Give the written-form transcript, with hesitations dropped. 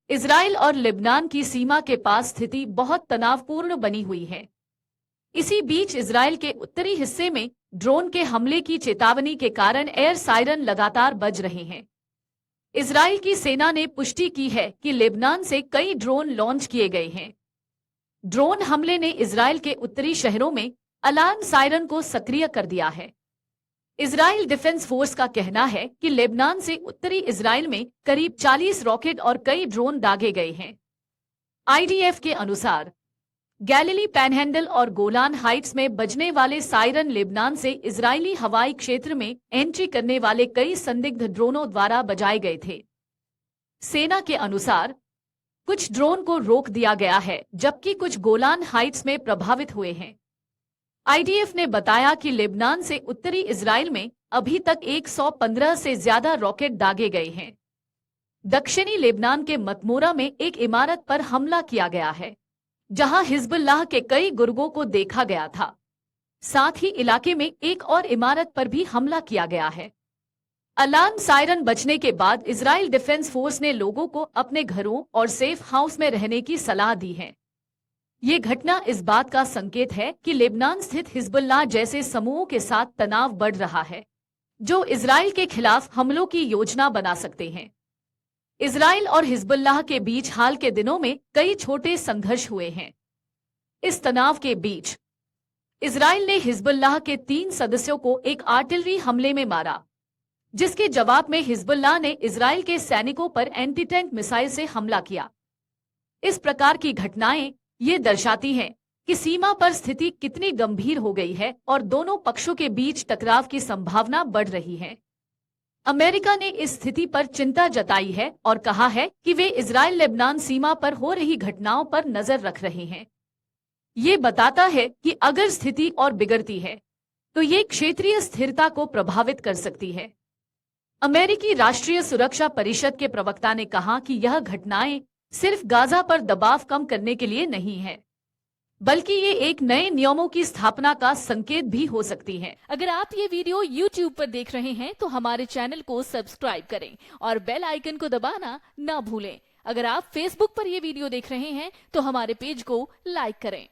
Israel और Lebanon की सीमा के पास स्थिति बहुत तनावपूर्ण बनी हुई है। इसी बीच इजराइल के उत्तरी हिस्से में ड्रोन के हमले की चेतावनी के कारण एयर सायरन लगातार बज रहे हैं। इजराइल की सेना ने पुष्टि की है कि लेबनान से कई ड्रोन लॉन्च किए गए हैं। ड्रोन हमले ने इजराइल के उत्तरी शहरों में अलार्म सायरन को सक्रिय कर दिया है। इजराइल डिफेंस फोर्स का कहना है कि लेबनान से उत्तरी इजराइल में करीब 40 रॉकेट और कई ड्रोन दागे गए हैं। आईडीएफ के अनुसार गैलिली पैनहैंडल और गोलान हाइट्स में बजने वाले सायरन लेबनान से इजरायली हवाई क्षेत्र में एंट्री करने वाले कई संदिग्ध ड्रोनों द्वारा बजाए गए थे। सेना के अनुसार कुछ ड्रोन को रोक दिया गया है, जबकि कुछ गोलान हाइट्स में प्रभावित हुए हैं। आईडीएफ ने बताया कि लेबनान से उत्तरी इजराइल में अभी तक 115 से ज्यादा रॉकेट दागे गए हैं। दक्षिणी लेबनान के मतमोरा में एक इमारत पर हमला किया गया है, जहां हिजबुल्लाह के कई गुर्गों को देखा गया था। साथ ही इलाके में एक और इमारत पर भी हमला किया गया है। अलार्म सायरन बजने के बाद इजराइल डिफेंस फोर्स ने लोगों को अपने घरों और सेफ हाउस में रहने की सलाह दी है। ये घटना इस बात का संकेत है कि लेबनान स्थित हिजबुल्लाह जैसे समूहों के साथ तनाव बढ़ रहा है, जो इजराइल के खिलाफ हमलों की योजना बना सकते हैं। इजराइल और हिजबुल्लाह के बीच हाल के दिनों में कई छोटे संघर्ष हुए हैं। इस तनाव के बीच इजराइल ने हिजबुल्लाह के 3 सदस्यों को एक आर्टिलरी हमले में मारा, जिसके जवाब में हिजबुल्लाह ने इजराइल के सैनिकों पर एंटी टैंक मिसाइल से हमला किया। इस प्रकार की घटनाएं ये दर्शाती हैं कि सीमा पर स्थिति कितनी गंभीर हो गई है और दोनों पक्षों के बीच टकराव की संभावना बढ़ रही है। अमेरिका ने इस स्थिति पर चिंता जताई है और कहा है कि वे इजराइल लेबनान सीमा पर हो रही घटनाओं पर नजर रख रहे हैं। ये बताता है कि अगर स्थिति और बिगड़ती है तो ये क्षेत्रीय स्थिरता को प्रभावित कर सकती है। अमेरिकी राष्ट्रीय सुरक्षा परिषद के प्रवक्ता ने कहा कि यह घटनाएं सिर्फ गाजा पर दबाव कम करने के लिए नहीं है, बल्कि ये एक नए नियमों की स्थापना का संकेत भी हो सकती है। अगर आप ये वीडियो YouTube पर देख रहे हैं तो हमारे चैनल को सब्सक्राइब करें और बेल आइकन को दबाना ना भूलें। अगर आप Facebook पर ये वीडियो देख रहे हैं तो हमारे पेज को लाइक करें।